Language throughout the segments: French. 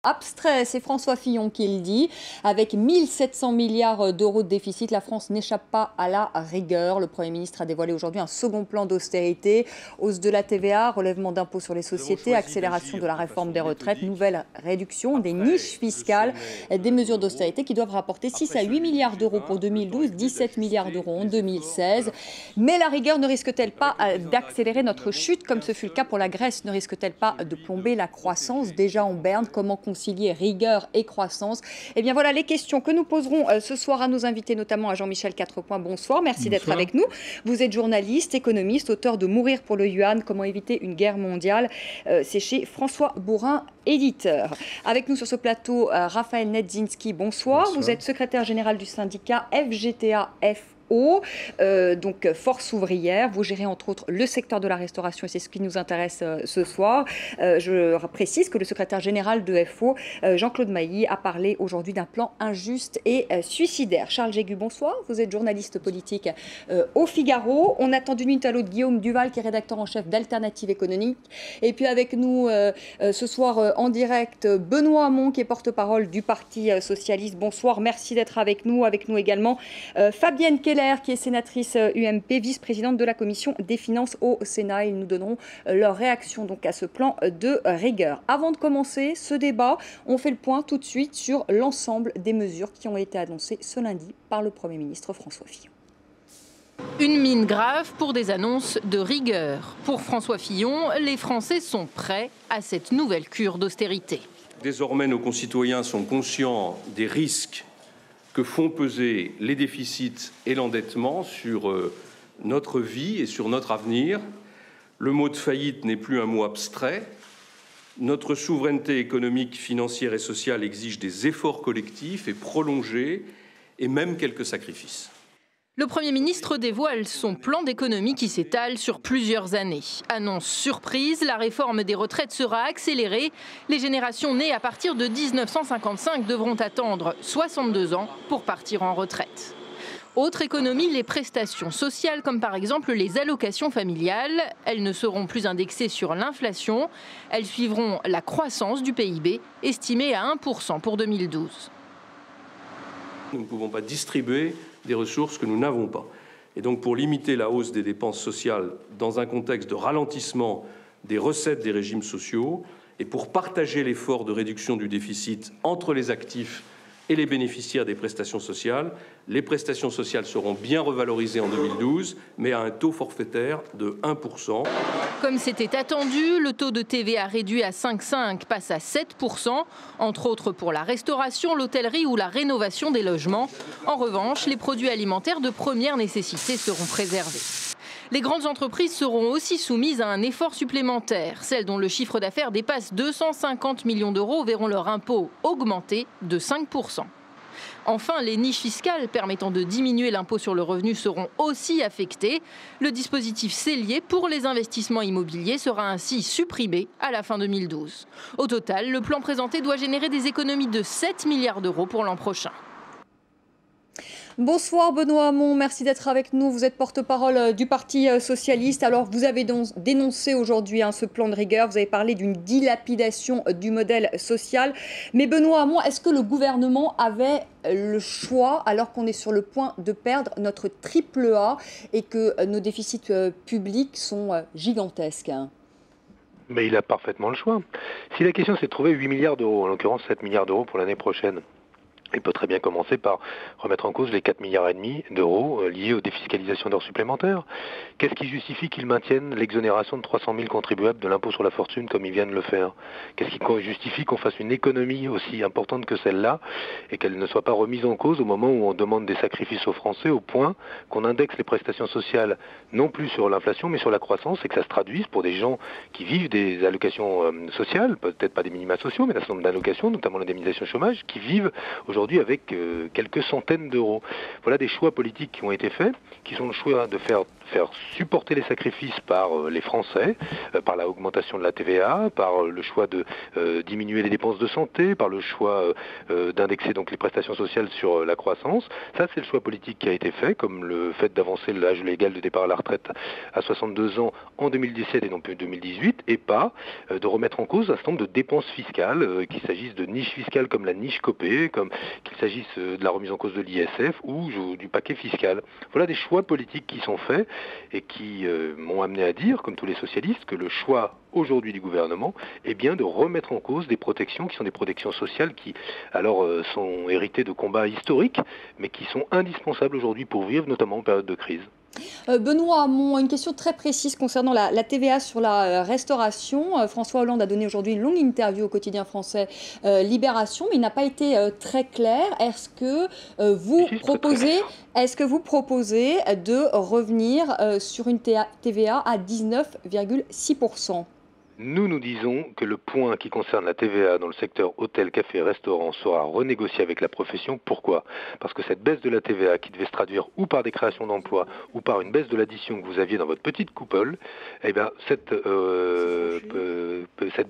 abstrait, c'est François Fillon qui le dit. Avec 1700 milliards d'euros de déficit, la France n'échappe pas à la rigueur. Le Premier ministre a dévoilé aujourd'hui un second plan d'austérité. Hausse de la TVA, relèvement d'impôts sur les sociétés, accélération de la réforme des retraites, nouvelle réduction des niches fiscales, des mesures d'austérité qui doivent rapporter 6 à 8 milliards d'euros pour 2012, 17 milliards d'euros en 2016. Mais la rigueur ne risque-t-elle pas d'accélérer notre chute, comme ce fut le cas pour la Grèce? Ne risque-t-elle pas de plomber la croissance déjà en berne? Comment concilier rigueur et croissance? Eh bien voilà les questions que nous poserons ce soir à nos invités, notamment à Jean-Michel Quatrepoint. Bonsoir, merci d'être avec nous. Vous êtes journaliste, économiste, auteur de Mourir pour le yuan, comment éviter une guerre mondiale. C'est chez François Bourin, éditeur. Avec nous sur ce plateau, Raphaël Nedzinski, bonsoir. Vous êtes secrétaire général du syndicat FGTA-F. Donc Force ouvrière, vous gérez entre autres le secteur de la restauration et c'est ce qui nous intéresse ce soir. Je précise que le secrétaire général de FO, Jean-Claude Mailly, a parlé aujourd'hui d'un plan injuste et suicidaire. Charles Jégu, bonsoir, vous êtes journaliste politique au Figaro. On attend d'une minute à l'autre Guillaume Duval qui est rédacteur en chef d'Alternative économique. Et puis avec nous ce soir en direct Benoît Hamon qui est porte-parole du Parti socialiste. Bonsoir, merci d'être avec nous. Avec nous également Fabienne Keller qui est sénatrice UMP, vice-présidente de la Commission des finances au Sénat. Ils nous donneront leur réaction donc à ce plan de rigueur. Avant de commencer ce débat, on fait le point tout de suite sur l'ensemble des mesures qui ont été annoncées ce lundi par le Premier ministre François Fillon. Une mine grave pour des annonces de rigueur. Pour François Fillon, les Français sont prêts à cette nouvelle cure d'austérité. Désormais, nos concitoyens sont conscients des risques que font peser les déficits et l'endettement sur notre vie et sur notre avenir. Le mot de faillite n'est plus un mot abstrait. Notre souveraineté économique, financière et sociale exige des efforts collectifs et prolongés, et même quelques sacrifices. Le Premier ministre dévoile son plan d'économie qui s'étale sur plusieurs années. Annonce surprise, la réforme des retraites sera accélérée. Les générations nées à partir de 1955 devront attendre 62 ans pour partir en retraite. Autre économie, les prestations sociales, comme par exemple les allocations familiales. Elles ne seront plus indexées sur l'inflation. Elles suivront la croissance du PIB, estimée à 1% pour 2012. Nous ne pouvons pas distribuer des ressources que nous n'avons pas. Et donc pour limiter la hausse des dépenses sociales dans un contexte de ralentissement des recettes des régimes sociaux et pour partager l'effort de réduction du déficit entre les actifs et les bénéficiaires des prestations sociales, les prestations sociales seront bien revalorisées en 2012, mais à un taux forfaitaire de 1%. Comme c'était attendu, le taux de TVA réduit à 5,5 passe à 7%, entre autres pour la restauration, l'hôtellerie ou la rénovation des logements. En revanche, les produits alimentaires de première nécessité seront préservés. Les grandes entreprises seront aussi soumises à un effort supplémentaire. Celles dont le chiffre d'affaires dépasse 250 millions d'euros verront leur impôt augmenter de 5%. Enfin, les niches fiscales permettant de diminuer l'impôt sur le revenu seront aussi affectées. Le dispositif Cellier pour les investissements immobiliers sera ainsi supprimé à la fin 2012. Au total, le plan présenté doit générer des économies de 7 milliards d'euros pour l'an prochain. Bonsoir Benoît Hamon, merci d'être avec nous. Vous êtes porte-parole du Parti socialiste. Alors vous avez dénoncé aujourd'hui ce plan de rigueur. Vous avez parlé d'une dilapidation du modèle social. Mais Benoît Hamon, est-ce que le gouvernement avait le choix alors qu'on est sur le point de perdre notre triple A et que nos déficits publics sont gigantesques? Mais il a parfaitement le choix. Si la question c'est de trouver 8 milliards d'euros, en l'occurrence 7 milliards d'euros pour l'année prochaine, il peut très bien commencer par remettre en cause les 4,5 milliards d'euros liés aux défiscalisations d'heures supplémentaires. Qu'est-ce qui justifie qu'ils maintiennent l'exonération de 300 000 contribuables de l'impôt sur la fortune comme ils viennent de le faire? Qu'est-ce qui justifie qu'on fasse une économie aussi importante que celle-là et qu'elle ne soit pas remise en cause au moment où on demande des sacrifices aux Français au point qu'on indexe les prestations sociales non plus sur l'inflation mais sur la croissance et que ça se traduise pour des gens qui vivent des allocations sociales, peut-être pas des minima sociaux mais d'un certain nombre d'allocations, notamment l'indemnisation chômage, qui vivent aujourd'hui aujourd'hui avec quelques centaines d'euros. Voilà des choix politiques qui ont été faits, qui sont le choix de faire supporter les sacrifices par les Français, par la augmentation de la TVA, par le choix de diminuer les dépenses de santé, par le choix d'indexer donc les prestations sociales sur la croissance. Ça, c'est le choix politique qui a été fait, comme le fait d'avancer l'âge légal de départ à la retraite à 62 ans en 2017 et non plus 2018, et pas de remettre en cause un certain nombre de dépenses fiscales, qu'il s'agisse de niches fiscales comme la niche Copé, comme qu'il s'agisse de la remise en cause de l'ISF ou du paquet fiscal. Voilà des choix politiques qui sont faits et qui m'ont amené à dire, comme tous les socialistes, que le choix aujourd'hui du gouvernement est bien de remettre en cause des protections qui sont des protections sociales qui alors sont héritées de combats historiques, mais qui sont indispensables aujourd'hui pour vivre, notamment en période de crise. Benoît Hamon, une question très précise concernant la TVA sur la restauration. François Hollande a donné aujourd'hui une longue interview au quotidien français Libération, mais il n'a pas été très clair. Est-ce que vous proposez de revenir sur une TVA à 19,6%? Nous disons que le point qui concerne la TVA dans le secteur hôtel, café, restaurant sera renégocié avec la profession. Pourquoi ? Parce que cette baisse de la TVA qui devait se traduire ou par des créations d'emplois ou par une baisse de l'addition que vous aviez dans votre petite coupole, eh bien, cette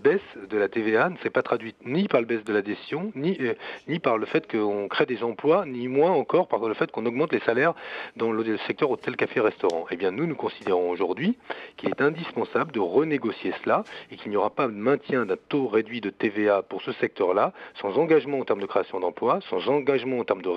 baisse de la TVA ne s'est pas traduite ni par la baisse de l'addition, ni par le fait qu'on crée des emplois, ni moins encore par le fait qu'on augmente les salaires dans le secteur hôtel, café, restaurant. Eh bien, nous considérons aujourd'hui qu'il est indispensable de renégocier cela et qu'il n'y aura pas de maintien d'un taux réduit de TVA pour ce secteur-là, sans engagement en termes de création d'emplois, sans engagement en termes de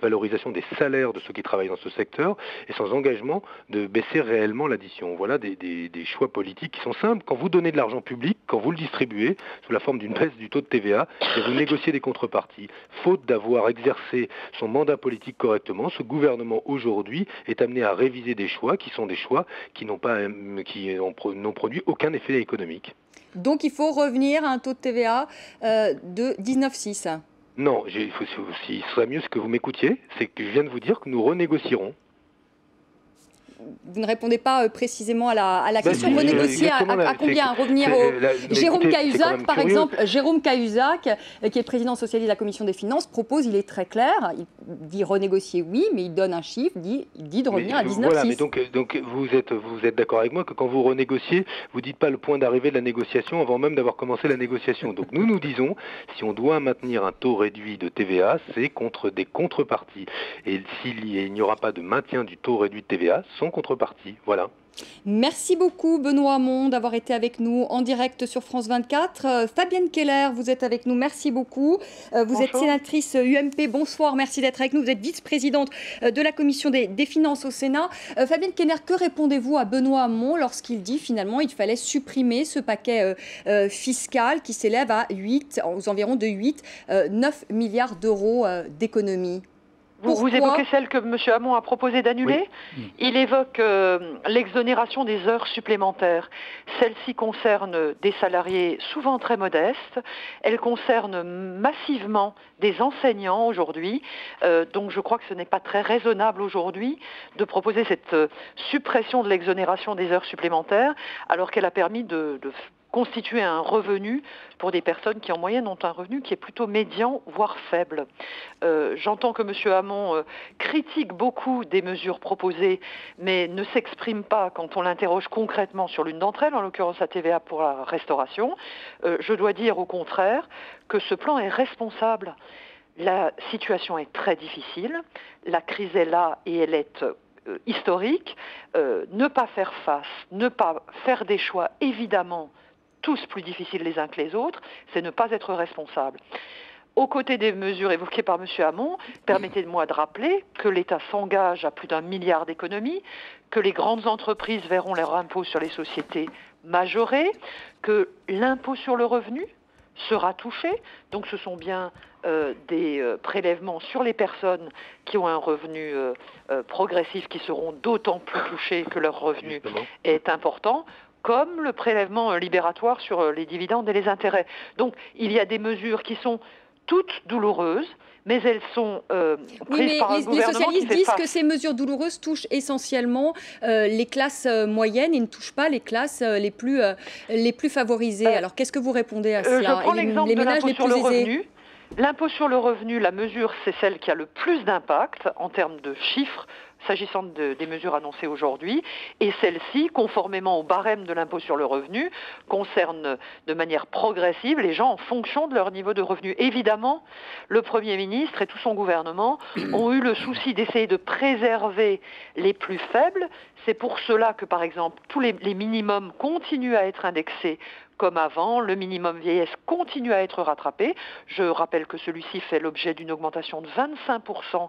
valorisation des salaires de ceux qui travaillent dans ce secteur, et sans engagement de baisser réellement l'addition. Voilà des choix politiques qui sont simples. Quand vous donnez de l'argent public, quand vous le distribuez, sous la forme d'une baisse du taux de TVA, et vous négociez des contreparties. Faute d'avoir exercé son mandat politique correctement, ce gouvernement aujourd'hui est amené à réviser des choix qui sont des choix qui n'ont produit aucun effet économique. Donc il faut revenir à un taux de TVA de 19,6. Non, il serait mieux que vous m'écoutiez, c'est que je viens de vous dire que nous renégocierons. Vous ne répondez pas précisément à la question. Renégocier à combien? Revenir au... Jérôme Cahuzac, par exemple, Jérôme Cahuzac, qui est le président socialiste de la Commission des Finances, propose, il est très clair, il dit renégocier oui, mais il donne un chiffre, il dit de revenir à 19,6. Voilà, mais donc vous êtes d'accord avec moi que quand vous renégociez, vous ne dites pas le point d'arrivée de la négociation avant même d'avoir commencé la négociation. Donc nous disons, si on doit maintenir un taux réduit de TVA, c'est contre des contreparties. Et s'il n'y aura pas de maintien du taux réduit de TVA, sans contrepartie, voilà. Merci beaucoup Benoît Hamon d'avoir été avec nous en direct sur France 24. Fabienne Keller, vous êtes avec nous, merci beaucoup. Vous êtes sénatrice UMP, bonsoir, merci d'être avec nous. Vous êtes vice-présidente de la Commission des Finances au Sénat. Fabienne Keller, que répondez-vous à Benoît Hamon lorsqu'il dit finalement il fallait supprimer ce paquet fiscal qui s'élève à aux environs de 9 milliards d'euros d'économies? Vous évoquez celle que M. Hamon a proposé d'annuler. Oui. Il évoque l'exonération des heures supplémentaires. Celle-ci concerne des salariés souvent très modestes. Elle concerne massivement des enseignants aujourd'hui. Donc je crois que ce n'est pas très raisonnable aujourd'hui de proposer cette suppression de l'exonération des heures supplémentaires alors qu'elle a permis de constituer un revenu pour des personnes qui en moyenne ont un revenu qui est plutôt médian, voire faible. J'entends que M. Hamon critique beaucoup des mesures proposées, mais ne s'exprime pas quand on l'interroge concrètement sur l'une d'entre elles, en l'occurrence la TVA pour la restauration. Je dois dire au contraire que ce plan est responsable. La situation est très difficile, la crise est là et elle est historique. Ne pas faire face, ne pas faire des choix évidemment tous plus difficiles les uns que les autres, c'est ne pas être responsable. Aux côtés des mesures évoquées par M. Hamon, permettez-moi de rappeler que l'État s'engage à plus d'1 milliard d'économies, que les grandes entreprises verront leur impôt sur les sociétés majoré, que l'impôt sur le revenu sera touché. Donc ce sont bien des prélèvements sur les personnes qui ont un revenu progressif qui seront d'autant plus touchés que leur revenu est important, comme le prélèvement libératoire sur les dividendes et les intérêts. Donc il y a des mesures qui sont toutes douloureuses, mais elles sont prises par un gouvernement. Les socialistes disent que ces mesures douloureuses touchent essentiellement les classes moyennes et ne touchent pas les classes les plus favorisées. Alors qu'est-ce que vous répondez à cela? Je prends l'exemple de l'impôt sur le revenu. L'impôt sur le revenu, la mesure, c'est celle qui a le plus d'impact en termes de chiffres, s'agissant des mesures annoncées aujourd'hui, et celle-ci, conformément au barème de l'impôt sur le revenu, concerne de manière progressive les gens en fonction de leur niveau de revenu. Évidemment, le Premier ministre et tout son gouvernement ont eu le souci d'essayer de préserver les plus faibles. C'est pour cela que, par exemple, tous les minimums continuent à être indexés comme avant, le minimum vieillesse continue à être rattrapé. Je rappelle que celui-ci fait l'objet d'une augmentation de 25%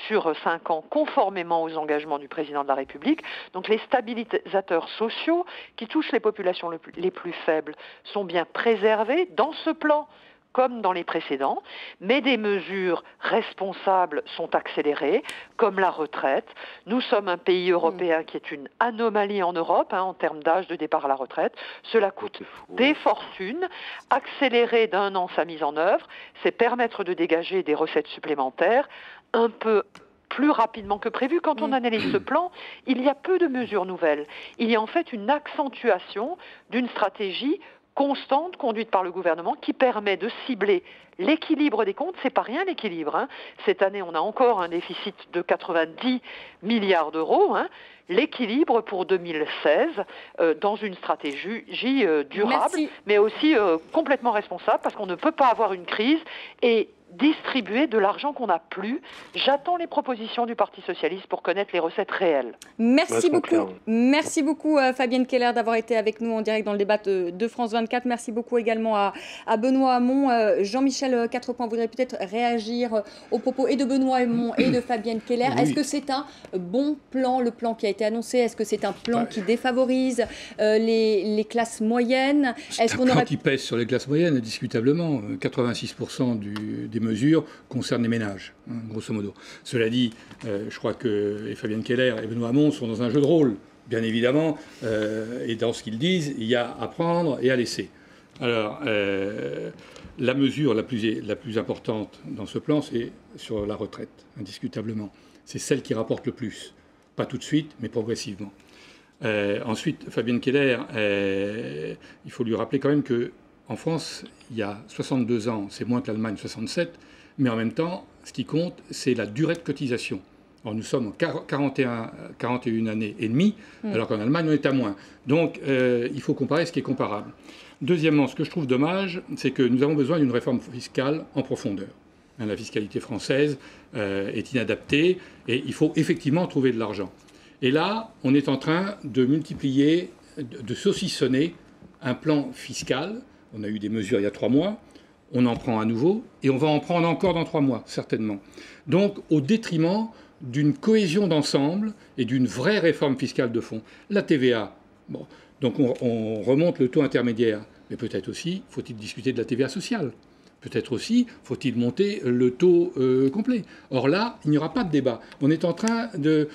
sur 5 ans, conformément aux engagements du président de la République. Donc les stabilisateurs sociaux qui touchent les populations les plus faibles sont bien préservés dans ce plan, comme dans les précédents, mais des mesures responsables sont accélérées, comme la retraite. Nous sommes un pays européen qui est une anomalie en Europe, en termes d'âge de départ à la retraite. Cela coûte des fortunes. Accélérer d'un an sa mise en œuvre, c'est permettre de dégager des recettes supplémentaires un peu plus rapidement que prévu. Quand on analyse ce plan, il y a peu de mesures nouvelles. Il y a en fait une accentuation d'une stratégie constante conduite par le gouvernement qui permet de cibler l'équilibre des comptes. C'est pas rien l'équilibre. Cette année, on a encore un déficit de 90 milliards d'euros. L'équilibre pour 2016 dans une stratégie durable, mais aussi complètement responsable, parce qu'on ne peut pas avoir une crise et distribuer de l'argent qu'on n'a plus. J'attends les propositions du Parti socialiste pour connaître les recettes réelles. Merci beaucoup. Merci beaucoup Fabienne Keller d'avoir été avec nous en direct dans le débat de France 24. Merci beaucoup également à Benoît Hamon. Jean-Michel Quatrepoint voudrait peut-être réagir aux propos et de Benoît Hamon et de Fabienne Keller. Oui. Est-ce que c'est un bon plan, le plan qui a été annoncé? Est-ce que c'est un plan qui défavorise les classes moyennes? C'est un plan qui pèse sur les classes moyennes, indiscutablement. 86% des mesures concernent les ménages, grosso modo. Cela dit, je crois que Fabienne Keller et Benoît Hamon sont dans un jeu de rôle, bien évidemment, et dans ce qu'ils disent, il y a à prendre et à laisser. Alors, la mesure la plus importante dans ce plan, c'est sur la retraite, indiscutablement. C'est celle qui rapporte le plus. Pas tout de suite, mais progressivement. Ensuite, Fabienne Keller, il faut lui rappeler quand même qu'en France, il y a 62 ans, c'est moins que l'Allemagne, 67, mais en même temps, ce qui compte, c'est la durée de cotisation. Alors, nous sommes en 41 années et demie, alors qu'en Allemagne, on est à moins. Donc, il faut comparer ce qui est comparable. Deuxièmement, ce que je trouve dommage, c'est que nous avons besoin d'une réforme fiscale en profondeur. La fiscalité française est inadaptée et il faut effectivement trouver de l'argent. Et là, on est en train de multiplier, de saucissonner un plan fiscal. On a eu des mesures il y a 3 mois, on en prend à nouveau et on va en prendre encore dans 3 mois, certainement. Donc, au détriment d'une cohésion d'ensemble et d'une vraie réforme fiscale de fond. La TVA, bon, donc on remonte le taux intermédiaire, mais peut-être aussi faut-il discuter de la TVA sociale. Peut-être aussi faut-il monter le taux complet. Or là, il n'y aura pas de débat. On est en train de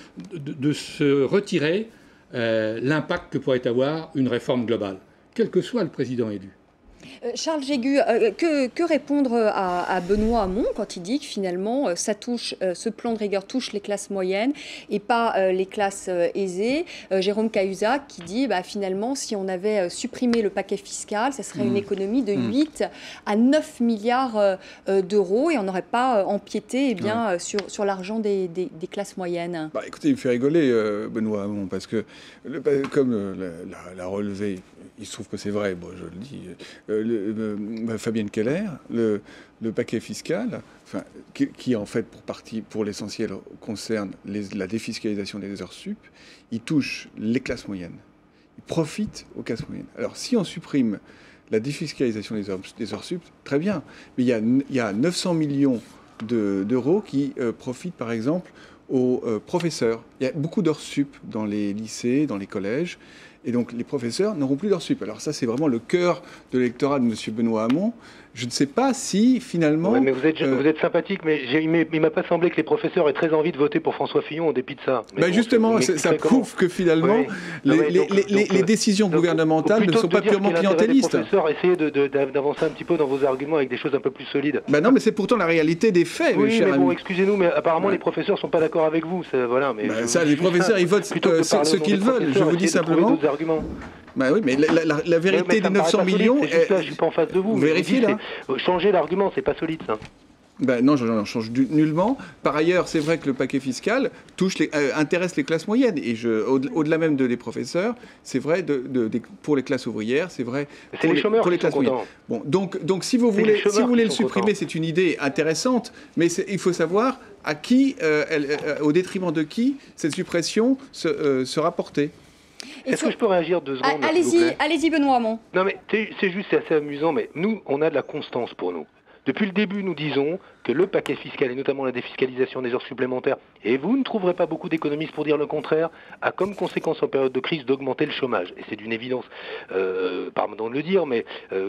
se retirer l'impact que pourrait avoir une réforme globale, quel que soit le président élu. Charles Jégu, que répondre à Benoît Hamon quand il dit que finalement ce plan de rigueur touche les classes moyennes et pas les classes aisées? Jérôme Cahuzac qui dit finalement si on avait supprimé le paquet fiscal, ça serait une économie de 8 à 9 milliards d'euros et on n'aurait pas empiété sur l'argent des classes moyennes. Écoutez, il me fait rigoler Benoît Hamon parce que comme l'a relevé, il se trouve que c'est vrai, bon, je le dis, Fabienne Keller, le paquet fiscal, qui en fait pour l'essentiel concerne la défiscalisation des heures sup, il touche les classes moyennes. Il profite aux classes moyennes. Alors si on supprime la défiscalisation des heures sup, très bien, mais il y a 900 millions d'euros qui profitent par exemple aux professeurs. Il y a beaucoup d'heures sup dans les lycées, dans les collèges. Et donc, les professeurs n'auront plus d'heures sup. Alors ça, c'est vraiment le cœur de l'électorat de M. Benoît Hamon. Je ne sais pas si, finalement... Ouais, mais vous êtes sympathique, mais il ne m'a pas semblé que les professeurs aient très envie de voter pour François Fillon en dépit de ça. Justement, ça prouve que, finalement, les décisions gouvernementales ne sont pas purement clientélistes. Les professeurs, essayez d'avancer un petit peu dans vos arguments avec des choses un peu plus solides. Non, mais c'est pourtant la réalité des faits, oui, cher ami. Bon, excusez-nous, mais apparemment, les professeurs ne sont pas d'accord avec vous. Voilà, mais les professeurs, ils votent ce qu'ils veulent. Je vous dis simplement l'argument. Bah oui, mais la vérité des 900 millions... Je ne suis pas en face de vous. Vous vérifiez, là. Changer l'argument, c'est pas solide, ça. Ben non, je n'en change nullement. Par ailleurs, c'est vrai que le paquet fiscal intéresse les classes moyennes. Et au-delà même des professeurs, c'est vrai pour les classes ouvrières, c'est vrai pour les classes moyennes. Bon, donc si vous voulez le supprimer, c'est une idée intéressante, mais il faut savoir à qui, au détriment de qui, cette suppression sera portée. Est-ce que je peux réagir 2 secondes? Allez-y, Benoît Hamon. Non, mais c'est juste, c'est assez amusant, mais nous, on a de la constance pour nous. Depuis le début, nous disons que le paquet fiscal, et notamment la défiscalisation des heures supplémentaires, et vous ne trouverez pas beaucoup d'économistes pour dire le contraire, a comme conséquence en période de crise d'augmenter le chômage. Et c'est d'une évidence, pardon de le dire, mais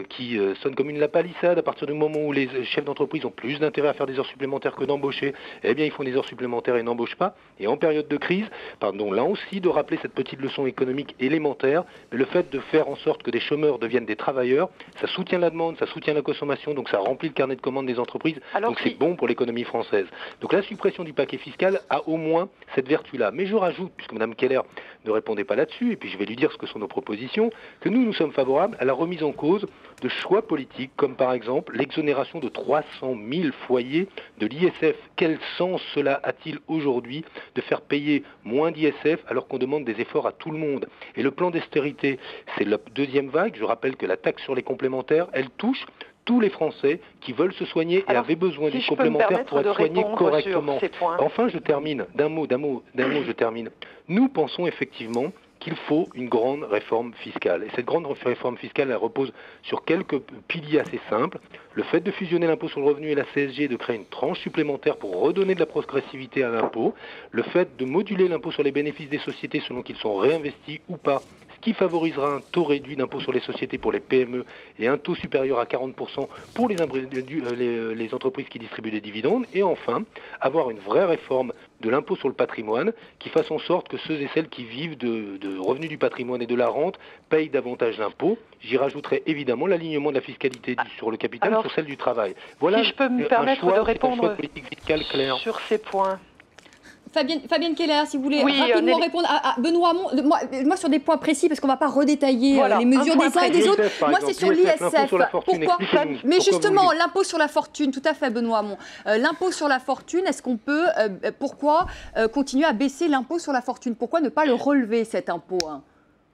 qui sonne comme une lapalissade. À partir du moment où les chefs d'entreprise ont plus d'intérêt à faire des heures supplémentaires que d'embaucher, eh bien ils font des heures supplémentaires et n'embauchent pas. Et en période de crise, pardon, là aussi de rappeler cette petite leçon économique élémentaire, mais le fait de faire en sorte que des chômeurs deviennent des travailleurs, ça soutient la demande, ça soutient la consommation, donc ça remplit le carnet de commandes des entreprises. Alors, donc c'est bon pour l'économie française. Donc la suppression du paquet fiscal a au moins cette vertu-là. Mais je rajoute, puisque Mme Keller ne répondait pas là-dessus, et puis je vais lui dire ce que sont nos propositions, que nous sommes favorables à la remise en cause de choix politiques, comme par exemple l'exonération de 300 000 foyers de l'ISF. Quel sens cela a-t-il aujourd'hui de faire payer moins d'ISF alors qu'on demande des efforts à tout le monde? Et le plan d'austérité, c'est la deuxième vague. Je rappelle que la taxe sur les complémentaires, elle touche tous les Français qui veulent se soigner et avaient besoin des complémentaires pour être soignés correctement. Enfin, je termine. D'un mot, je termine. Nous pensons effectivement qu'il faut une grande réforme fiscale. Et cette grande réforme fiscale, elle repose sur quelques piliers assez simples. Le fait de fusionner l'impôt sur le revenu et la CSG, de créer une tranche supplémentaire pour redonner de la progressivité à l'impôt. Le fait de moduler l'impôt sur les bénéfices des sociétés selon qu'ils sont réinvestis ou pas, ce qui favorisera un taux réduit d'impôt sur les sociétés pour les PME et un taux supérieur à 40% pour les entreprises qui distribuent des dividendes. Et enfin, avoir une vraie réforme de l'impôt sur le patrimoine qui fasse en sorte que ceux et celles qui vivent de revenus du patrimoine et de la rente payent davantage d'impôts. J'y rajouterai évidemment l'alignement de la fiscalité sur le capital sur celle du travail. Voilà, si je peux me permettre de répondre politique fiscale clair sur ces points. Fabienne Keller, si vous voulez rapidement répondre à Benoît Hamon, moi sur des points précis, parce qu'on ne va pas redétailler les mesures des uns et des autres. Moi, c'est sur l'ISF. Pourquoi? Mais justement, l'impôt sur la fortune, tout à fait, Benoît Hamon. L'impôt sur la fortune, est-ce qu'on peut, pourquoi continuer à baisser l'impôt sur la fortune? Pourquoi ne pas le relever, cet impôt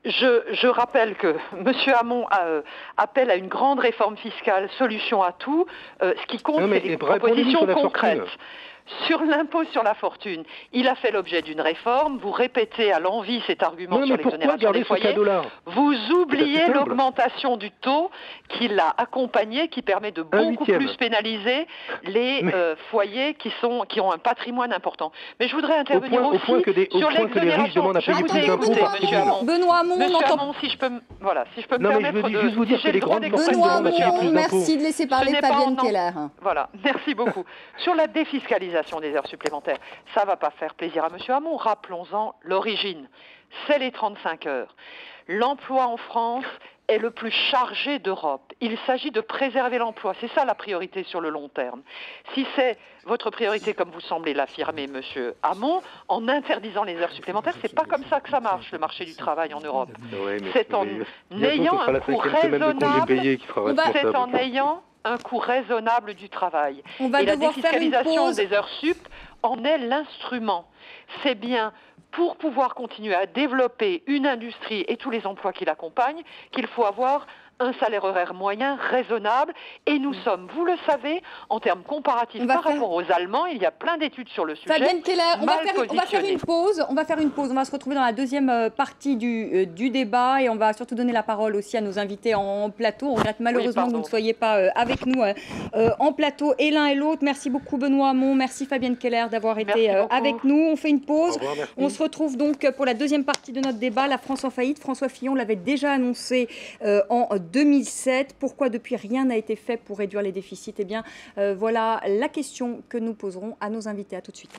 Je rappelle que M. Hamon appelle à une grande réforme fiscale, solution à tout. Ce qui compte, c'est des propositions concrètes. Sur l'impôt sur la fortune, il a fait l'objet d'une réforme. Vous répétez à l'envi cet argument sur l'exonération des foyers. Vous oubliez l'augmentation du taux qui l'a accompagné, qui permet de beaucoup plus pénaliser les foyers qui ont un patrimoine important. Mais je voudrais intervenir aussi sur l'exonération. Benoît Hamon, si je peux me permettre de... Benoît Hamon, merci de laisser parler Fabienne Keller. Voilà, merci beaucoup. Sur la défiscalisation des heures supplémentaires, ça ne va pas faire plaisir à M. Hamon. Rappelons-en l'origine. C'est les 35 heures. L'emploi en France est le plus chargé d'Europe. Il s'agit de préserver l'emploi. C'est ça la priorité sur le long terme. Si c'est votre priorité, comme vous semblez l'affirmer, M. Hamon, en interdisant les heures supplémentaires, c'est pas comme ça que ça marche, le marché du travail en Europe. C'est en ayant un coût raisonnable du travail. Et la défiscalisation des heures sup en est l'instrument. C'est bien pour pouvoir continuer à développer une industrie et tous les emplois qui l'accompagnent qu'il faut avoir un salaire horaire moyen raisonnable. Et nous sommes, vous le savez, en termes comparatifs par rapport aux Allemands, il y a plein d'études sur le sujet. Fabienne Keller, on va faire une pause. On va se retrouver dans la deuxième partie du débat et on va surtout donner la parole aussi à nos invités en plateau. On regrette malheureusement que vous ne soyez pas avec nous en plateau et l'un et l'autre. Merci beaucoup Benoît Hamon, merci Fabienne Keller d'avoir été avec nous. On fait une pause. On se retrouve donc pour la deuxième partie de notre débat. La France en faillite. François Fillon l'avait déjà annoncé en 2007. Pourquoi depuis rien n'a été fait pour réduire les déficits? Eh bien, voilà la question que nous poserons à nos invités. À tout de suite.